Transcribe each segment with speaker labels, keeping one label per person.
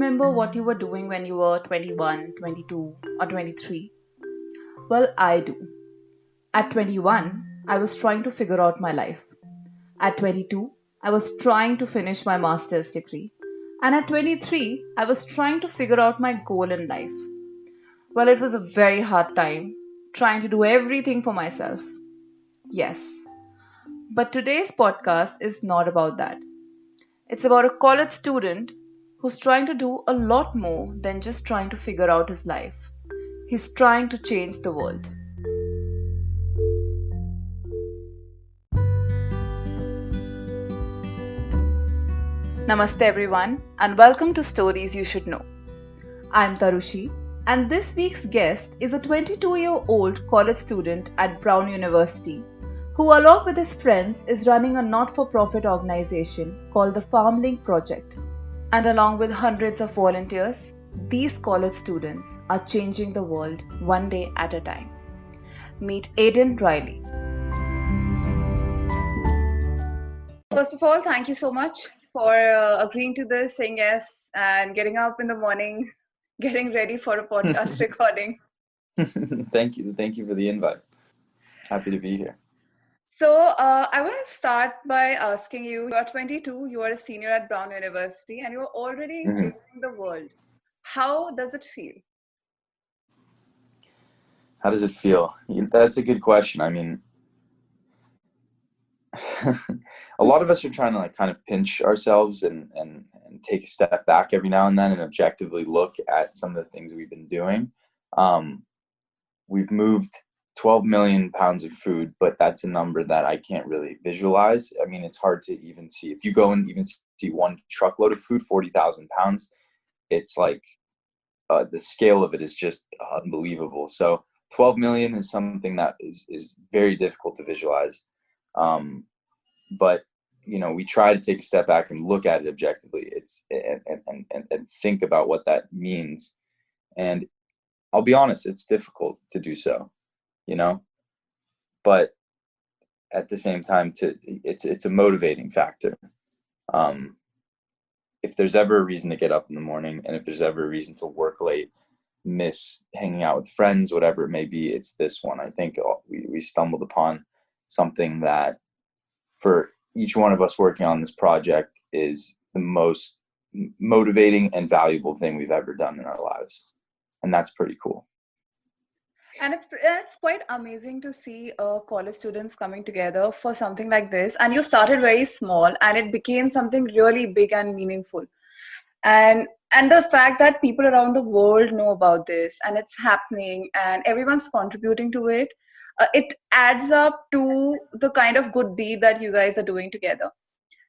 Speaker 1: remember what you were doing when you were 21, 22, or 23? Well, I do. At 21, I was trying to figure out my life. At 22, I was trying to finish my master's degree. And at 23, I was trying to figure out my goal in life. Well, it was a very hard time trying to do everything for myself. Yes. But today's podcast is not about that. It's about a college student who's trying to do a lot more than just trying to figure out his life. He's trying to change the world. Namaste, everyone, and welcome to Stories You Should Know. I'm Tarushi, and this week's guest is a 22-year-old college student at Brown University who, along with his friends, is running a not-for-profit organization called the Farmlink project. And along with hundreds of volunteers, these college students are changing the world one day at a time. Meet Aidan Reilly. First of all, thank you so much for agreeing to this, saying yes, and getting up in the morning, getting ready for a podcast recording.
Speaker 2: Thank you. Thank you for the invite. Happy to be here.
Speaker 1: So I want to start by asking you are 22, you are a senior at Brown University, and you're already changing the world. How does it feel?
Speaker 2: How does it feel? That's a good question. I mean, a lot of us are trying to kind of pinch ourselves and take a step back every now and then and objectively look at some of the things we've been doing. We've moved 12 million pounds of food, but that's a number that I can't really visualize. I mean, it's hard to even see. If you go and even see one truckload of food, 40,000 pounds, it's like the scale of it is just unbelievable. So 12 million is something that is very difficult to visualize. But we try to take a step back and look at it objectively. And think about what that means. And I'll be honest, it's difficult to do so, but at the same time, it's a motivating factor. If there's ever a reason to get up in the morning, and if there's ever a reason to work late, miss hanging out with friends, whatever it may be, it's this one. I think we stumbled upon something that, for each one of us working on this project, is the most motivating and valuable thing we've ever done in our lives. And that's pretty cool.
Speaker 1: And it's quite amazing to see college students coming together for something like this. And you started very small, and it became something really big and meaningful. And the fact that people around the world know about this, and it's happening, and everyone's contributing to it, it adds up to the kind of good deed that you guys are doing together.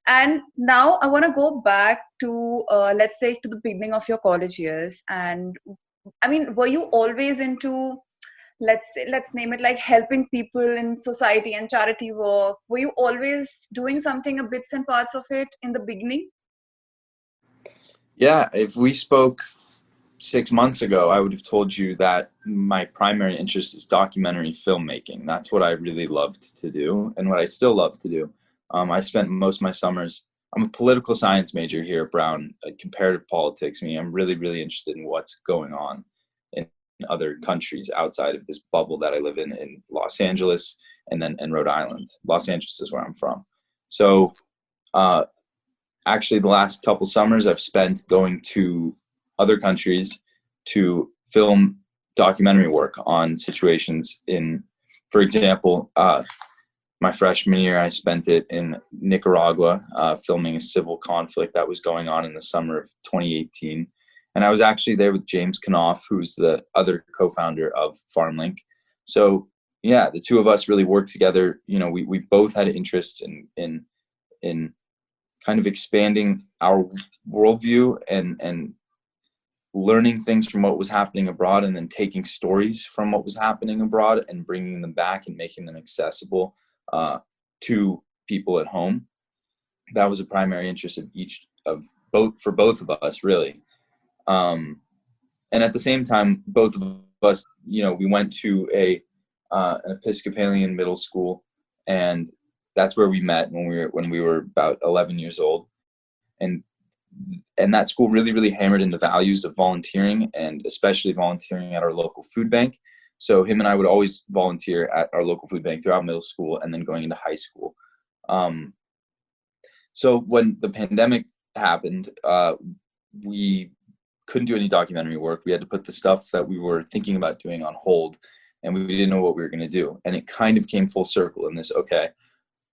Speaker 1: And now I want to go back to, let's say, to the beginning of your college years. And I mean, were you always into, let's name it, like helping people in society and charity work? Were you always doing something, a bits and parts of it in the beginning?
Speaker 2: Yeah, if we spoke 6 months ago, I would have told you that my primary interest is documentary filmmaking. That's what I really loved to do, and what I still love to do. I spent most of my summers. I'm a political science major here at Brown, comparative politics. I mean, I'm really, really interested in what's going on in other countries outside of this bubble that I live in Los Angeles and Rhode Island. Los Angeles is where I'm from. So actually, the last couple summers I've spent going to other countries to film documentary work on situations in, for example, my freshman year, I spent it in Nicaragua, filming a civil conflict that was going on in the summer of 2018. And I was actually there with James Knopf, who's the other co-founder of Farmlink. So yeah, the two of us really worked together. We both had interests in kind of expanding our worldview and learning things from what was happening abroad, and then taking stories from what was happening abroad and bringing them back and making them accessible to people at home. That was a primary interest for both of us, really. And at the same time, both of us, we went to an Episcopalian middle school, and that's where we met when we were about 11 years old. And and that school really, really hammered in the values of volunteering, and especially volunteering at our local food bank. So him and I would always volunteer at our local food bank throughout middle school and then going into high school. Um, so when the pandemic happened, we couldn't do any documentary work. We had to put the stuff that we were thinking about doing on hold, and we didn't know what we were going to do. And it kind of came full circle in this, okay,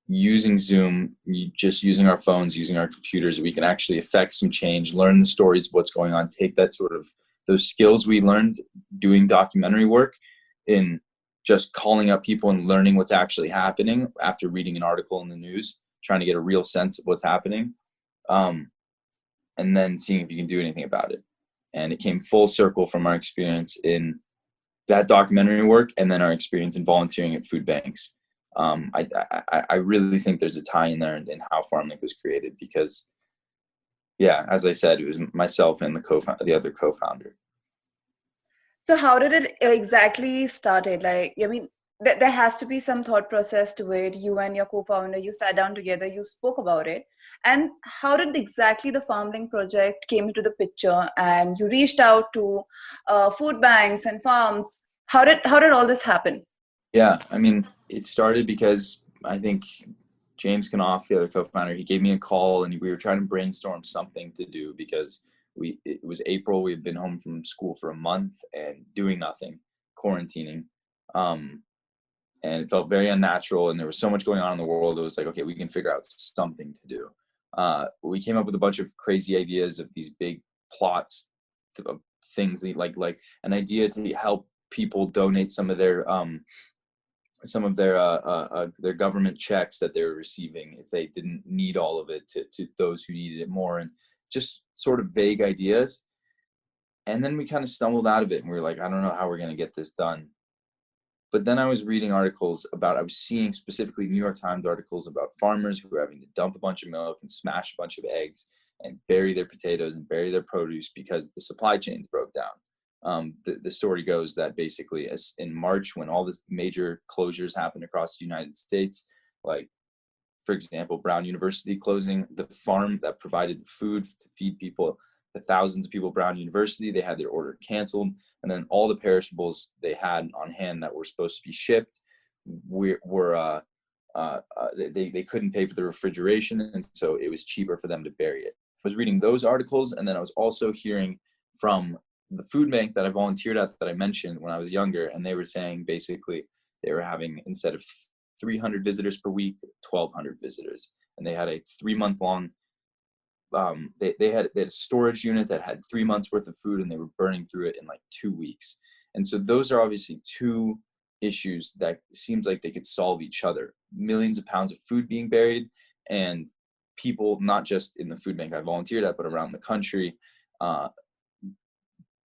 Speaker 2: using Zoom, just using our phones, using our computers, we can actually affect some change, learn the stories of what's going on, take that sort of those skills we learned doing documentary work in just calling up people and learning what's actually happening after reading an article in the news, trying to get a real sense of what's happening, and then seeing if you can do anything about it. And it came full circle from our experience in that documentary work and then our experience in volunteering at food banks. I really think there's a tie in there in how Farmlink was created because, yeah, as I said, it was myself and the other co-founder.
Speaker 1: So how did it exactly started? Like, I mean, there has to be some thought process to it. You and your co-founder, you sat down together, you spoke about it. And how did exactly the Farmlink project came into the picture? And you reached out to food banks and farms. How did all this happen?
Speaker 2: Yeah, I mean, it started because I think James Knopf, the other co-founder, he gave me a call and we were trying to brainstorm something to do because it was April. We had been home from school for a month and doing nothing, quarantining. Um, and it felt very unnatural and there was so much going on in the world. It was like, okay, we can figure out something to do. We came up with a bunch of crazy ideas of these big plots of things like an idea to help people donate some of their government checks that they were receiving if they didn't need all of it to those who needed it more, and just sort of vague ideas. And then we kind of stumbled out of it and we were like, I don't know how we're going to get this done. But then I was reading articles I was seeing specifically New York Times articles about farmers who were having to dump a bunch of milk and smash a bunch of eggs and bury their potatoes and bury their produce because the supply chains broke down. The story goes that basically as in March, when all the major closures happened across the United States, like, for example, Brown University closing, the farm that provided the food to feed people, the thousands of people at Brown University, they had their order canceled. And then all the perishables they had on hand that were supposed to be shipped they couldn't pay for the refrigeration. And so it was cheaper for them to bury it. I was reading those articles. And then I was also hearing from the food bank that I volunteered at that I mentioned when I was younger. And they were saying basically they were having, instead of 300 visitors per week, 1,200 visitors. And they had a 3-month long, they had a storage unit that had 3 months worth of food and they were burning through it in like 2 weeks. And so those are obviously two issues that seems like they could solve each other. Millions of pounds of food being buried, and people, not just in the food bank I volunteered at, but around the country,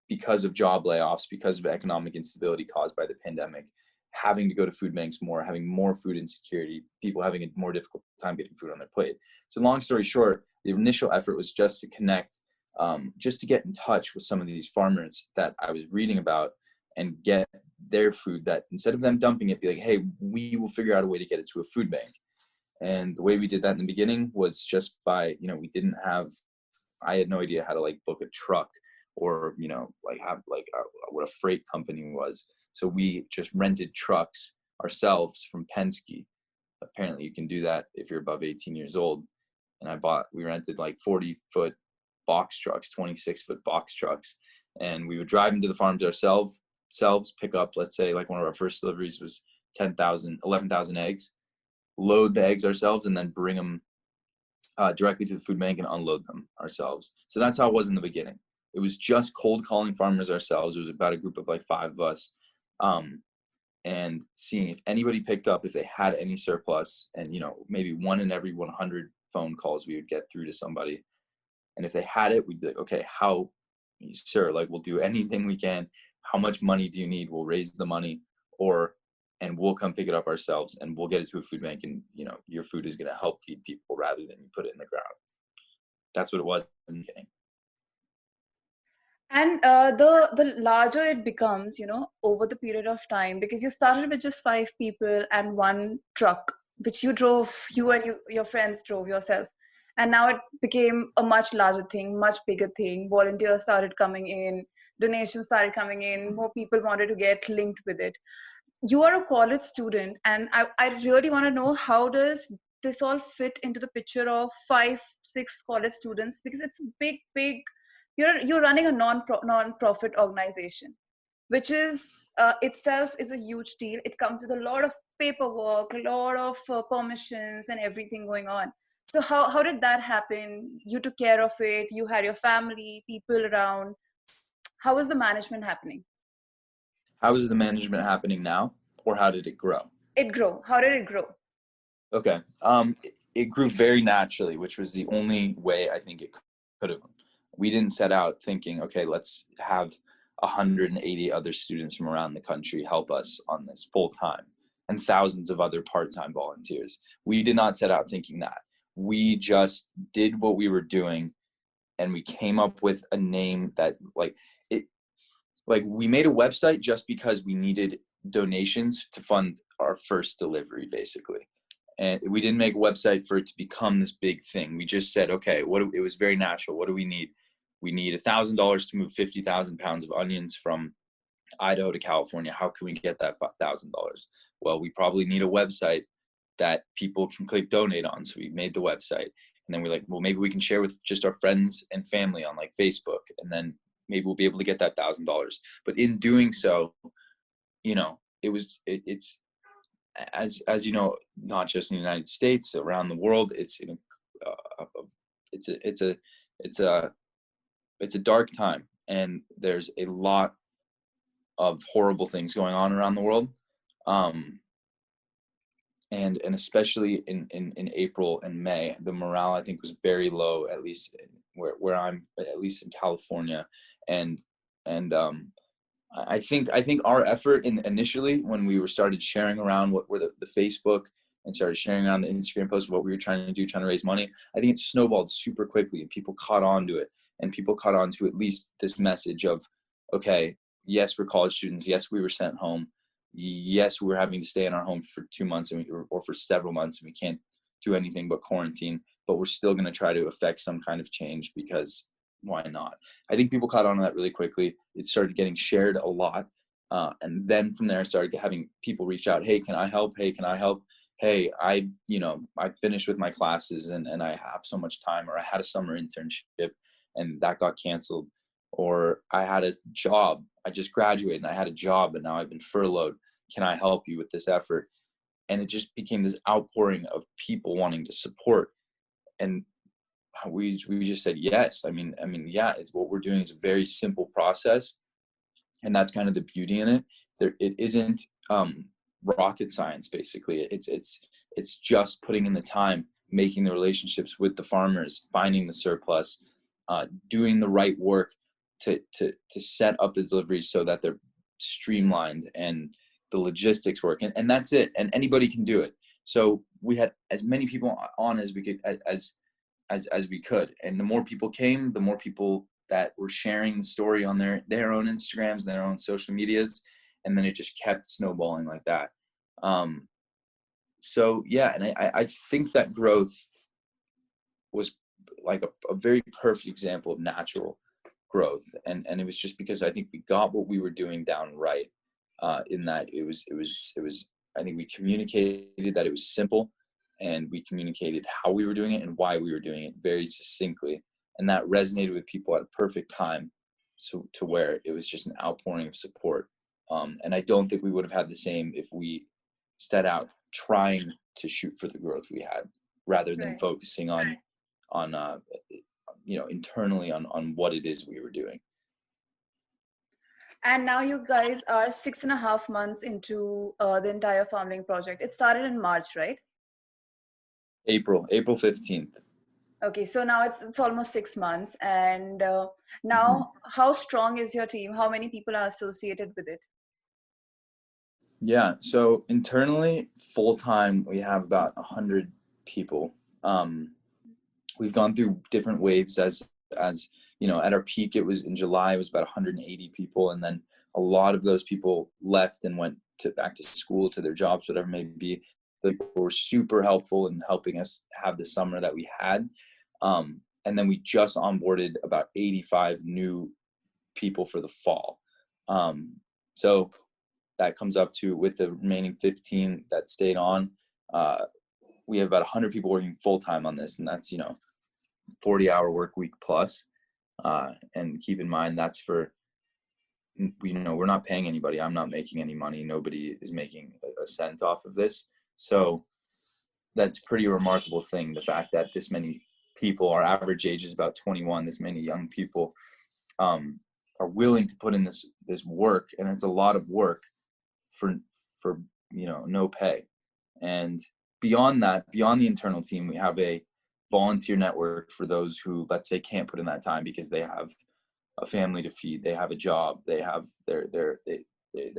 Speaker 2: because of job layoffs, because of economic instability caused by the pandemic, having to go to food banks more, having more food insecurity, people having a more difficult time getting food on their plate. So long story short, the initial effort was just to connect, just to get in touch with some of these farmers that I was reading about and get their food, that instead of them dumping it, be like, hey, we will figure out a way to get it to a food bank. And the way we did that in the beginning was just by, I had no idea how to like book a truck or, like have like what a freight company was. So we just rented trucks ourselves from Penske. Apparently you can do that if you're above 18 years old. And we rented like 40-foot box trucks, 26-foot box trucks. And we would drive into the farms ourselves, pick up, let's say like one of our first deliveries was 11,000 eggs, load the eggs ourselves, and then bring them directly to the food bank and unload them ourselves. So that's how it was in the beginning. It was just cold calling farmers ourselves. It was about a group of like 5 of us, and seeing if anybody picked up, if they had any surplus, and maybe 1 in every 100 phone calls we would get through to somebody. And if they had it, we'd be like, okay, how, sir, like we'll do anything we can. How much money do you need? We'll raise the money, and we'll come pick it up ourselves and we'll get it to a food bank, and your food is going to help feed people rather than you put it in the ground. That's what it was in the beginning.
Speaker 1: And the larger it becomes, over the period of time, because you started with just 5 people and 1 truck, which you and your friends drove yourself. And now it became a much larger thing, much bigger thing. Volunteers started coming in, donations started coming in, more people wanted to get linked with it. You are a college student, and I really want to know, how does this all fit into the picture of 5 6 college students, because it's a big, you're running a non-profit organization, which is itself is a huge deal. It comes with a lot of paperwork, a lot of permissions and everything going on. So how did that happen? You took care of it, you had your family, people around. How was the management happening?
Speaker 2: How is the management happening now, or how did it grow?
Speaker 1: It grow. How did it grow?
Speaker 2: Okay. It grew very naturally, which was the only way I think it could have. We didn't set out thinking, okay, let's have 180 other students from around the country help us on this full time, and thousands of other part-time volunteers. We did not set out thinking that. We just did what we were doing, and we came up with a name that we made a website just because we needed donations to fund our first delivery, basically. And we didn't make a website for it to become this big thing. We just said, okay, it was very natural. What do we need? We need $1,000 to move 50,000 pounds of onions from Idaho to California. How can we get that $1,000? Well, we probably need a website that people can click donate on. So we made the website, and then we're like, well, maybe we can share with just our friends and family on like Facebook, and then maybe we'll be able to get that $1,000. But in doing so, it's as you know, not just in the United States, around the world, it's a it's a it's a it's a dark time, and there's a lot of horrible things going on around the world. Um, and especially in April and May, the morale I think was very low, at least where I'm, at least in California, and and I think our effort initially, when we were started sharing around what were the Facebook, and started sharing around the Instagram posts, what we were trying to do, trying to raise money, I think it snowballed super quickly, and people caught on to it, and people caught on to at least this message of, okay, yes, we're college students, yes, we were sent home, yes, we were having to stay in our home for 2 months, or for several months, and we can't do anything but quarantine, but we're still going to try to affect some kind of change, because why not? I think people caught on to that really quickly. It started getting shared a lot. And then from there, I started having people reach out. Hey, can I help? Hey, can I help? Hey, I finished with my classes, and I have so much time, or I had a summer internship and that got canceled, or I had a job. I just graduated and I had a job, and now I've been furloughed. Can I help you with this effort? And it just became this outpouring of people wanting to support. And we just said yes. I mean, yeah, it's what we're doing is a very simple process, and that's kind of the beauty in it. It isn't rocket science. Basically, it's just putting in the time, making the relationships with the farmers, finding the surplus, doing the right work to set up the deliveries so that they're streamlined and the logistics work, and that's it. And anybody can do it. So we had as many people on as we could, as we could, and the more people came, the more people that were sharing the story on their own Instagrams and their own social medias, and then it just kept snowballing like that. um so yeah, and I think that growth was like a very perfect example of natural growth, and it was just because I think we got what we were doing down right, in that it was I think we communicated that it was simple, and we communicated how we were doing it and why we were doing it very succinctly, and that resonated with people at a perfect time, so to where it was just an outpouring of support. And I don't think we would have had the same if we set out trying to shoot for the growth we had, rather than
Speaker 1: Right.
Speaker 2: focusing on internally on what it is we were doing.
Speaker 1: And now you guys are 6.5 months into the entire Farmlink project. It started in March, right?
Speaker 2: April 15th.
Speaker 1: Okay, so now it's almost 6 months, and
Speaker 2: Mhm.
Speaker 1: now how strong is your team? How many people are associated with it?
Speaker 2: Yeah, so internally, full time, we have about 100 people. We've gone through different waves, as at our peak, it was in July, it was about 180 people, and then a lot of those people left and went back to school, to their jobs, whatever it may be. They were super helpful in helping us have the summer that we had. And then we just onboarded about 85 new people for the fall. So that comes up to, with the remaining 15 that stayed on, we have about 100 people working full time on this, and that's 40-hour work week plus. And keep in mind that's for, we're not paying anybody. I'm not making any money. Nobody is making a cent off of this. So that's pretty remarkable thing. The fact that this many people, our average age is about 21. This many young people are willing to put in this work, and it's a lot of work for no pay. And beyond that, beyond the internal team, we have a volunteer network for those who, let's say, can't put in that time because they have a family to feed, they have a job, they have they're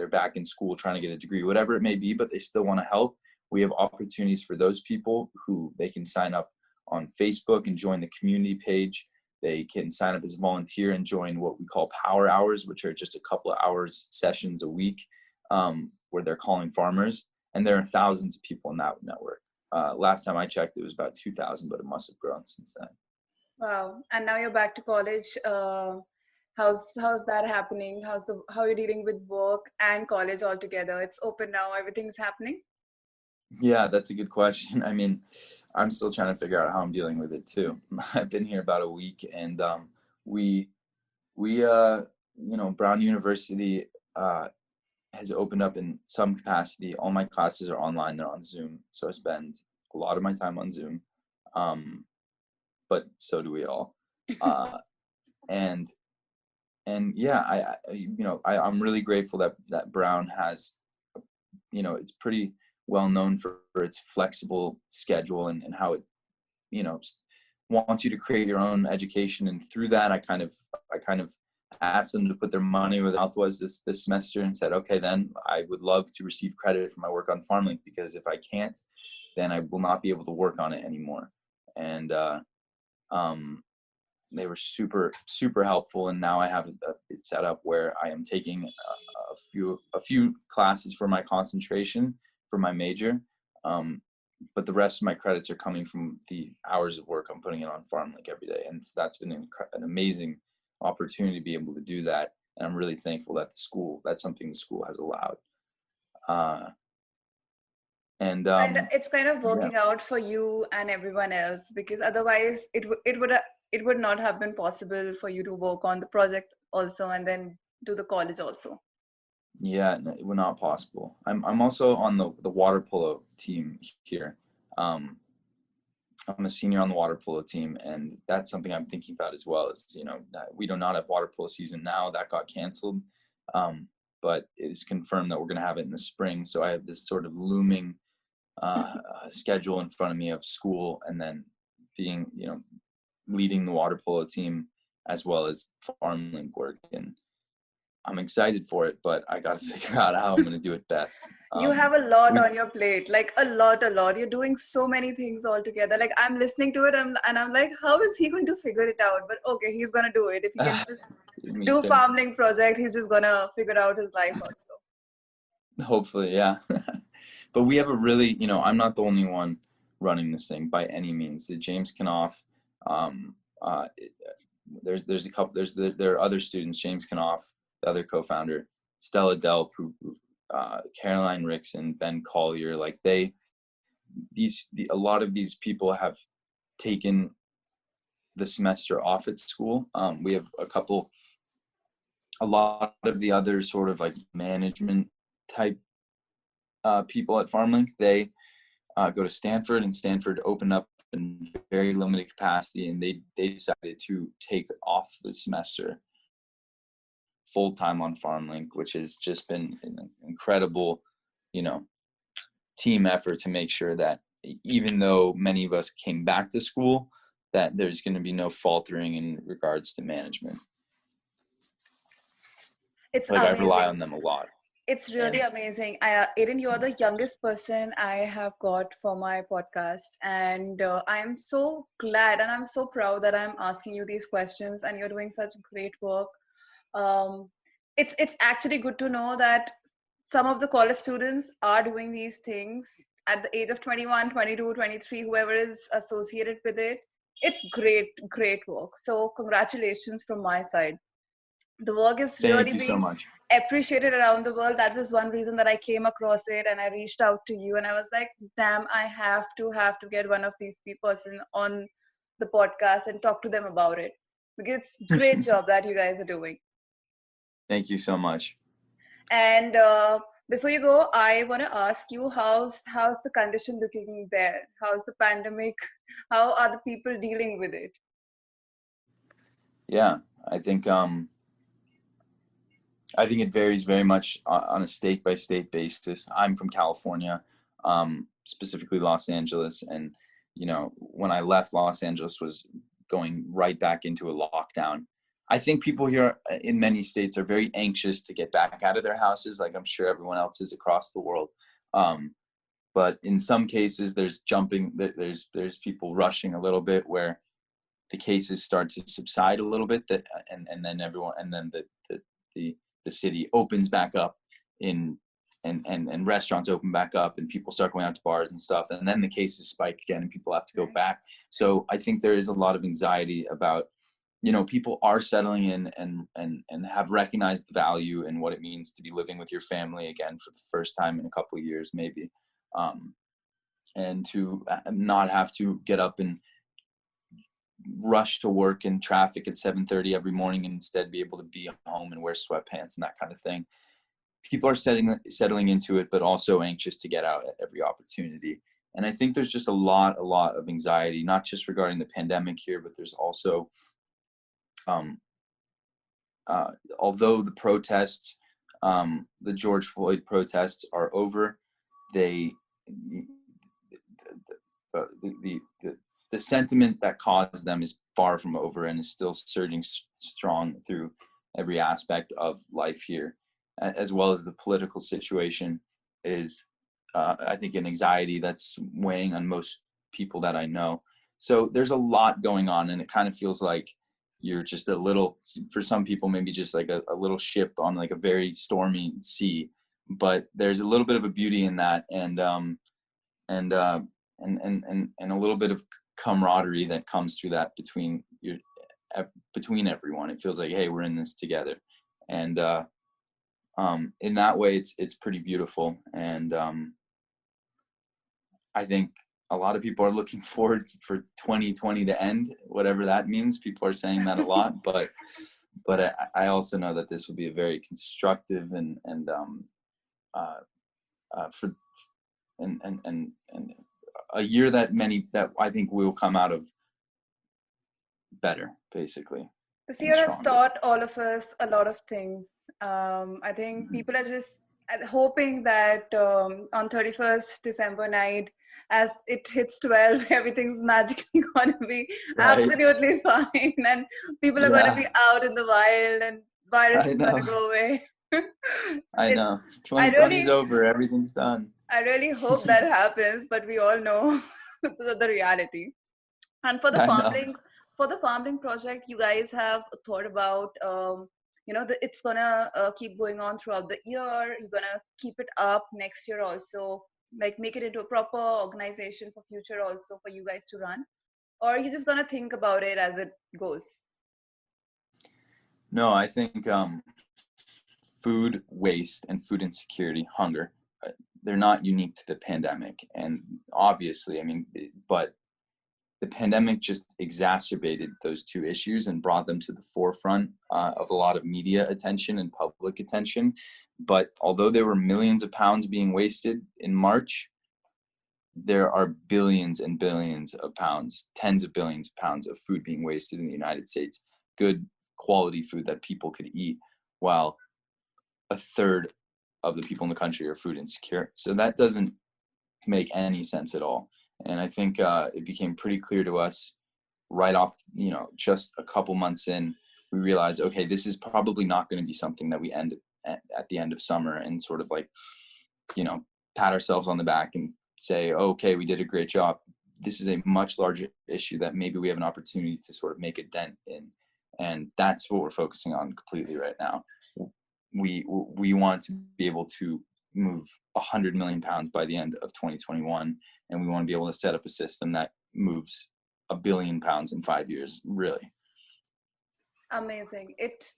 Speaker 2: back in school trying to get a degree, whatever it may be, but they still want to help. We have opportunities for those people who they can sign up on Facebook and join the community page. They can sign up as a volunteer and join what we call power hours, which are just a couple of hours sessions a week, where they're calling farmers. And there are thousands of people in that network. Last time I checked, it was about 2,000, but it must have grown since then.
Speaker 1: Wow. And now you're back to college. How's that happening? How are you dealing with work and college all together? It's open now. Everything's happening.
Speaker 2: Yeah, that's a good question. I mean, I'm still trying to figure out how I'm dealing with it too. I've been here about a week, and we Brown University has opened up in some capacity. All my classes are online. They're on Zoom, so I spend a lot of my time on Zoom. But so do we all. And yeah, I'm really grateful that Brown has, it's pretty well known for its flexible schedule and how it, wants you to create your own education. And through that, I kind of asked them to put their money where their mouth was this semester, and said, okay, then I would love to receive credit for my work on Farmlink, because if I can't, then I will not be able to work on it anymore. And they were super, super helpful. And now I have it set up where I am taking a few classes for my concentration for my major. But the rest of my credits are coming from the hours of work I'm putting in on Farmlink every day. And so that's been an amazing opportunity to be able to do that. And I'm really thankful that that's something the school has allowed.
Speaker 1: It's kind of working
Speaker 2: yeah.
Speaker 1: out for you and everyone else, because otherwise it would not have been possible for you to work on the project also and then do the college also.
Speaker 2: Yeah, no, it was not possible. I'm also on the water polo team here. I'm a senior on the water polo team, and that's something I'm thinking about as well. Is that we do not have water polo season now. That got canceled, but it is confirmed that we're going to have it in the spring. So I have this sort of looming schedule in front of me of school, and then being leading the water polo team as well as Farmlink work, and I'm excited for it, but I got to figure out how I'm going to do it best.
Speaker 1: You have a lot on your plate, like a lot. You're doing so many things all together. Like I'm listening to it, and I'm like, how is he going to figure it out? But okay, he's gonna do it. If he can just do
Speaker 2: too.
Speaker 1: Farmlink project, he's just gonna figure out his life also.
Speaker 2: Hopefully, yeah. But we have a really, I'm not the only one running this thing by any means. The James Knopf, there's a couple. There are other students. James Knopf, the other co-founder, Stella Delp, Caroline Rickson, Ben Collier. Like a lot of these people have taken the semester off at school. We have a lot of the other sort of like management type people at Farmlink. They go to Stanford, and Stanford opened up in very limited capacity, and they decided to take off the semester full time on Farmlink, which has just been an incredible, team effort to make sure that even though many of us came back to school, that there's going to be no faltering in regards to management.
Speaker 1: It's
Speaker 2: like
Speaker 1: amazing.
Speaker 2: I rely on them a lot.
Speaker 1: It's really amazing. Aidan, you are the youngest person I have got for my podcast. And I am so glad and I'm so proud that I'm asking you these questions, and you're doing such great work. It's actually good to know that some of the college students are doing these things at the age of 21, 22, 23, whoever is associated with it. It's great, great work. So congratulations from my side. The work is
Speaker 2: Thank
Speaker 1: really
Speaker 2: you so
Speaker 1: being
Speaker 2: much.
Speaker 1: appreciated around the world. That was one reason that I came across it and I reached out to you and I was like, damn, I have to get one of these person on the podcast and talk to them about it. Because it's great job that you guys are doing.
Speaker 2: Thank you so much.
Speaker 1: And before you go, I want to ask you how's the condition looking there? How's the pandemic? How are the people dealing with it?
Speaker 2: Yeah, I think I think it varies very much on a state by state basis. I'm from California, specifically Los Angeles, and when I left, Los Angeles was going right back into a lockdown. I think people here in many states are very anxious to get back out of their houses, like I'm sure everyone else is across the world. Um, but in some cases, there's jumping. There's people rushing a little bit where the cases start to subside a little bit, and then everyone, and then the the city opens back up in and restaurants open back up and people start going out to bars and stuff, and then the cases spike again and people have to go
Speaker 1: Nice.
Speaker 2: back. So I think there is a lot of anxiety about, people are settling in and have recognized the value and what it means to be living with your family again for the first time in a couple of years maybe, um, and to not have to get up and rush to work in traffic at 7:30 every morning and instead be able to be home and wear sweatpants and that kind of thing. People are settling into it, but also anxious to get out at every opportunity. And I think there's just a lot of anxiety, not just regarding the pandemic here, but there's also, um, although the protests, the George Floyd protests are over, they the sentiment that caused them is far from over and is still surging strong through every aspect of life here, as well as the political situation is, I think, an anxiety that's weighing on most people that I know. So there's a lot going on, and it kind of feels like you're just a little, for some people, maybe just like a little ship on like a very stormy sea. But there's a little bit of a beauty in that, and and a little bit of camaraderie that comes through that between everyone. It feels like, hey, we're in this together, and in that way, it's pretty beautiful. And I think a lot of people are looking forward for 2020 to end, whatever that means. People are saying that a lot, but I also know that this will be a very constructive and uh, for and a year that I think we'll come out of better, basically,
Speaker 1: This
Speaker 2: and
Speaker 1: year has
Speaker 2: stronger.
Speaker 1: taught all of us a lot of things. I think
Speaker 2: Mhm.
Speaker 1: people are just hoping that on 31st December night, as it hits 12, everything's magically going to be
Speaker 2: Right?
Speaker 1: absolutely fine, and people are going to
Speaker 2: Yeah,
Speaker 1: be out in the wild, and virus
Speaker 2: I
Speaker 1: is going to
Speaker 2: know.
Speaker 1: go away.
Speaker 2: I
Speaker 1: it's
Speaker 2: know.
Speaker 1: I
Speaker 2: 2020 is
Speaker 1: really
Speaker 2: over. Everything's done.
Speaker 1: I really hope that happens, but we all know the reality. And for the
Speaker 2: I know.
Speaker 1: farmlink project, you guys have thought about, it's gonna keep going on throughout the year. You're gonna keep it up next year also, like make it into a proper organization for future also for you guys to run, or you just gonna think about it as it goes.
Speaker 2: No, I think food waste and food insecurity, hunger, they're not unique to the pandemic. And obviously, I mean, but the pandemic just exacerbated those two issues and brought them to the forefront of a lot of media attention and public attention. But although there were millions of pounds being wasted in March, there are billions and billions of pounds, tens of billions of pounds of food being wasted in the United States, good quality food that people could eat, while a third of the people in the country are food insecure. So that doesn't make any sense at all. And I think it became pretty clear to us right off, just a couple months in, we realized, okay, this is probably not going to be something that we end at the end of summer and sort of like, you know, pat ourselves on the back and say, oh, okay, we did a great job. This is a much larger issue that maybe we have an opportunity to sort of make a dent in. And that's what we're focusing on completely right now. We want to be able to move 100 million pounds by the end of 2021, and we want to be able to set up a system that moves 1 billion pounds in 5 years, really.
Speaker 1: Amazing. It's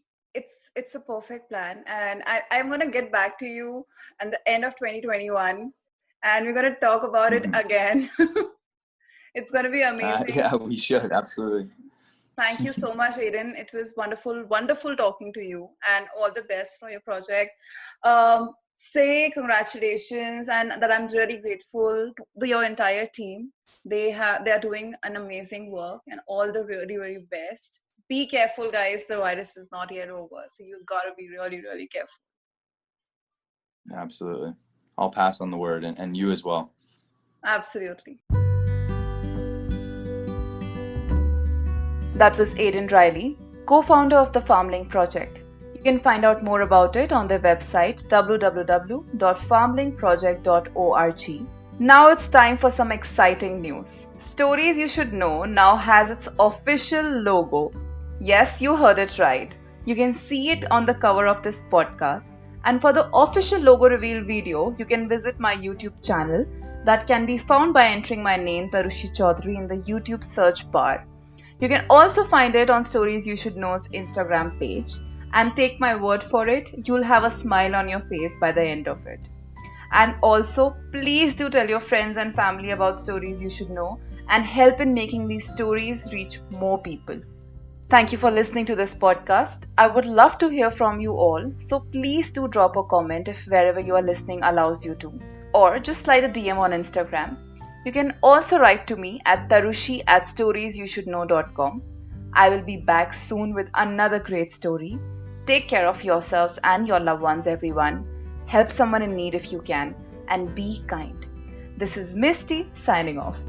Speaker 1: a perfect plan, and I'm gonna get back to you at the end of 2021, and we're gonna talk about it
Speaker 2: Mhm.
Speaker 1: again. It's gonna be amazing.
Speaker 2: Yeah, we should, absolutely.
Speaker 1: Thank you so much, Aidan. It was wonderful, wonderful talking to you, and all the best for your project. Say congratulations, and that I'm really grateful to your entire team. They are doing an amazing work, and all the really really best. Be careful, guys. The virus is not yet over, so you gotta be really really careful.
Speaker 2: Absolutely. I'll pass on the word, and you as well.
Speaker 1: Absolutely. That was Aidan Reilly, co-founder of the Farmlink project. You can find out more about it on their website www.farmlinkproject.org. Now it's time for some exciting news. Stories You Should Know now has its official logo. Yes, you heard it right. You can see it on the cover of this podcast. And for the official logo reveal video, you can visit my YouTube channel that can be found by entering my name Tarushi Chaudhary in the YouTube search bar. You can also find it on Stories You Should Know's Instagram page. And take my word for it, you'll have a smile on your face by the end of it. And also, please do tell your friends and family about Stories You Should Know and help in making these stories reach more people. Thank you for listening to this podcast. I would love to hear from you all, so please do drop a comment if wherever you are listening allows you to, or just slide a DM on Instagram. You can also write to me at tarushi@storiesyoushouldknow.com. I will be back soon with another great story. Take care of yourselves and your loved ones, everyone. Help someone in need if you can, and be kind. This is Misty signing off.